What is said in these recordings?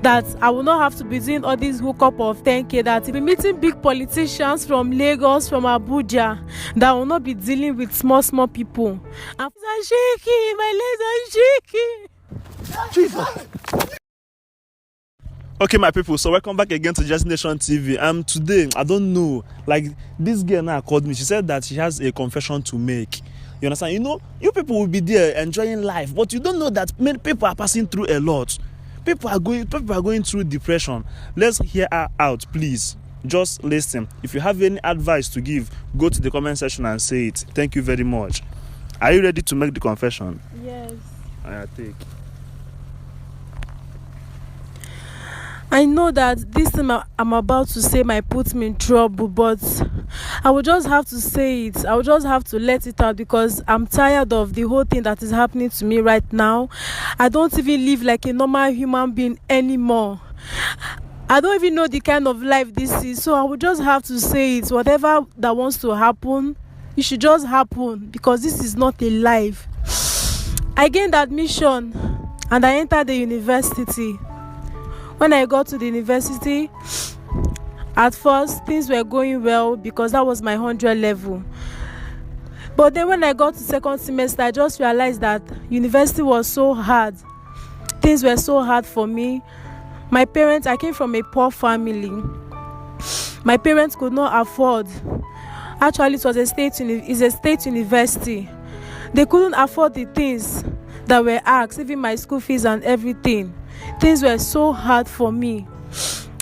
that I will not have to be doing all this hookup of 10K, that I'll be meeting big politicians from Lagos, from Abuja, that I will not be dealing with small people. I'm shaking, my legs are shaking. Jesus. Okay, my people, so welcome back again to Just Nation TV. Today, I don't know, like this girl now called me. She said that she has a confession to make. You understand? You know, you people will be there enjoying life, but you don't know that many people are passing through a lot. People are going through depression. Let's hear her out, please. Just listen. If you have any advice to give, go to the comment section and say it. Thank you very much. Are you ready to make the confession? Yes. I take. I know that this thing I'm about to say might put me in trouble, but I will just have to say it. I will just have to let it out because I'm tired of the whole thing that is happening to me right now. I don't even live like a normal human being anymore. I don't even know the kind of life this is, so I will just have to say it. Whatever that wants to happen, it should just happen because this is not a life. I gained admission and I entered the university. When I got to the university, at first things were going well because that was my 100 level. But then when I got to second semester, I just realized that university was so hard. Things were so hard for me. My parents, I came from a poor family. My parents could not afford. Actually, it was a state university. They couldn't afford the things that were asked, even my school fees and everything. Things were so hard for me.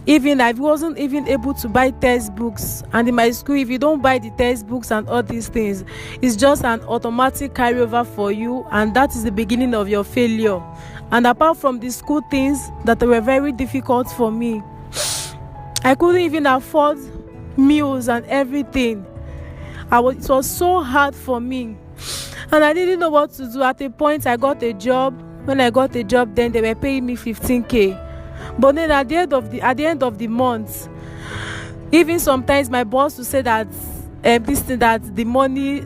Even I wasn't even able to buy textbooks. And in my school, if you don't buy the textbooks and all these things, it's just an automatic carryover for you, and that is the beginning of your failure. And apart from the school things that were very difficult for me, I couldn't even afford meals and everything. It was so hard for me, and I didn't know what to do. At a point, I got a job. When I got a job, then they were paying me 15K. But then at the end of the month, even sometimes my boss would say that the money,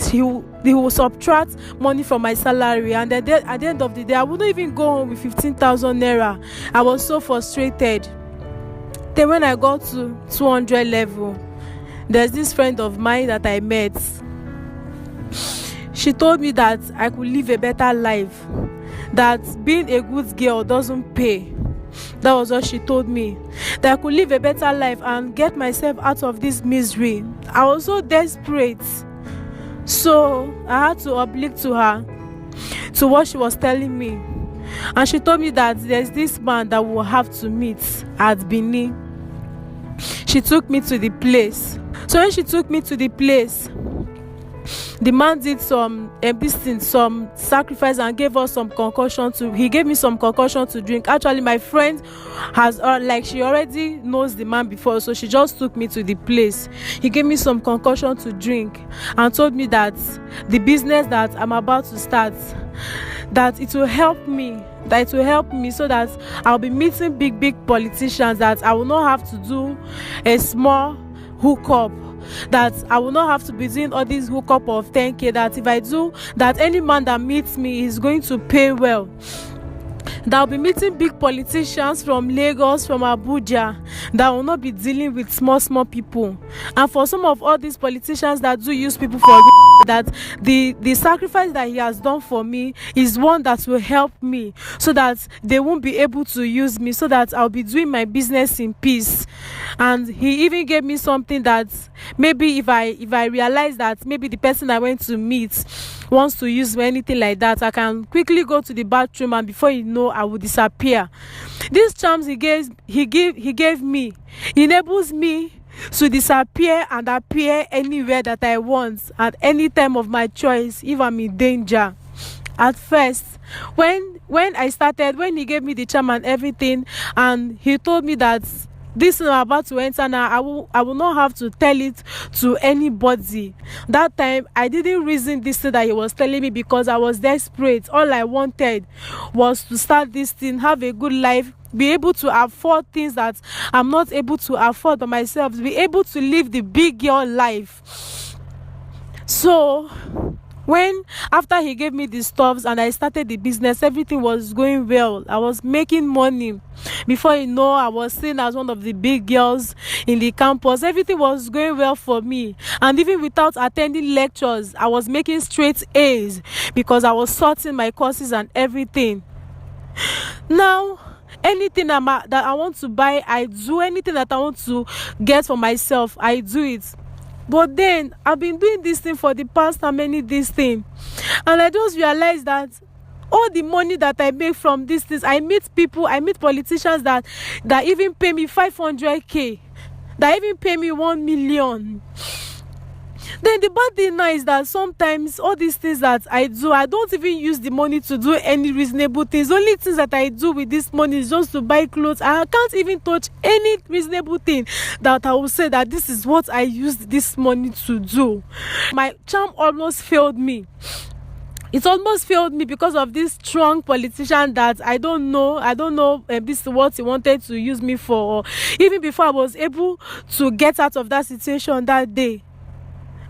he will subtract money from my salary, and then at the end of the day, I wouldn't even go home with 15,000 naira. I was so frustrated. Then when I got to 200 level, there's this friend of mine that I met. She told me that I could live a better life, that being a good girl doesn't pay. That was what she told me, that I could live a better life and get myself out of this misery. I was so desperate, so I had to oblige to her, to what she was telling me. And she told me that there's this man that we'll have to meet at Benin. She took me to the place. So when she took me to the place, the man did some sacrifice and gave us some concoction he gave me some concoction to drink. Actually, my friend has she already knows the man before, so she just took me to the place. He gave me some concoction to drink and told me that the business that I'm about to start, that it will help me so that I'll be meeting big politicians, that I will not have to do a small hookup, that I will not have to be doing all these hookup of 10K, that if I do, that any man that meets me is going to pay well, that I'll be meeting big politicians from Lagos, from Abuja, that will not be dealing with small people. And for some of all these politicians that do use people for that the sacrifice that he has done for me is one that will help me, so that they won't be able to use me, so that I'll be doing my business in peace. And he even gave me something that maybe if I realize that maybe the person I went to meet wants to use me, anything like that, I can quickly go to the bathroom, and before you know, I will disappear. These charms he gave me enables me to disappear and appear anywhere that I want at any time of my choice if I'm in danger. At first, when he gave me the charm and everything, and he told me that this is about to enter now, I will not have to tell it to anybody. That time I didn't reason this thing that he was telling me because I was desperate. All I wanted was to start this thing, have a good life, be able to afford things that I'm not able to afford by myself, be able to live the big girl life. So When after he gave me the stuffs and I started the business, everything was going well. I was making money. Before you know, I was seen as one of the big girls in the campus. Everything was going well for me. And even without attending lectures, I was making straight A's because I was sorting my courses and everything. Now, anything that I want to buy, I do. Anything that I want to get for myself, I do it. But then I've been doing this thing for the past how many this thing, and I just realized that all the money that I make from these things, I meet politicians that even pay me 500k, that even pay me 1 million. Then the bad thing now is that sometimes all these things that I do, I don't even use the money to do any reasonable things. Only things that I do with this money is just to buy clothes. I can't even touch any reasonable thing that I will say that this is what I used this money to do. My charm almost failed me. It almost failed me because of this strong politician that I don't know this is what he wanted to use me for. Or even before I was able to get out of that situation that day,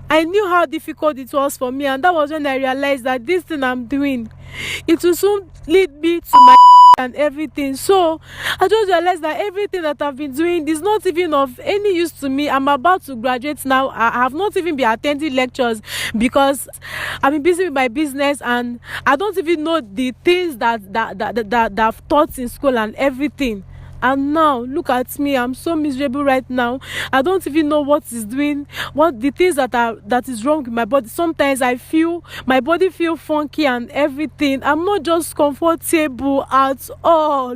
I knew how difficult it was for me, and that was when I realized that this thing I'm doing, it will soon lead me to my and everything. So I just realized that everything that I've been doing is not even of any use to me. I'm about to graduate now. I have not even been attending lectures because I've been busy with my business, and I don't even know the things that I've taught in school and everything. And now, look at me, I'm so miserable right now. I don't even know what the things that is wrong with my body. Sometimes I feel, my body feel funky and everything. I'm not just comfortable at all.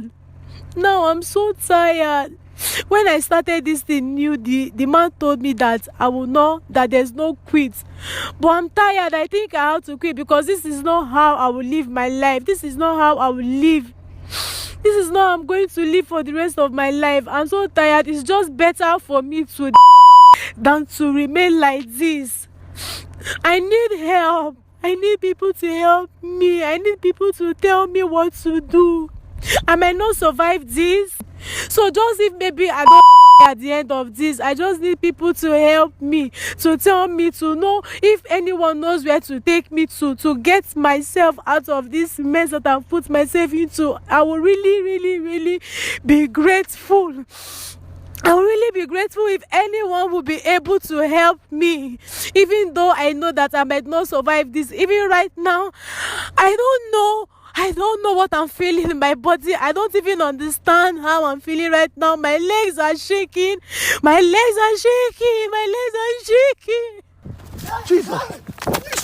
Now, I'm so tired. When I started this thing new, the man told me that I will know that there's no quit. But I'm tired. I think I have to quit because this is not how I will live my life. This is not how I will live. This is not how I'm going to live for the rest of my life. I'm so tired. It's just better for me to than to remain like this. I need help. I need people to help me. I need people to tell me what to do. I might not survive this. So just if maybe I don't at the end of this, I just need people to help me, to tell me, to know if anyone knows where to take me to get myself out of this mess that I've put myself into. I will really, really, really be grateful. I will really be grateful if anyone will be able to help me, even though I know that I might not survive this. Even right now, I don't know what I'm feeling in my body. I don't even understand how I'm feeling right now. My legs are shaking. My legs are shaking. My legs are shaking. Jesus.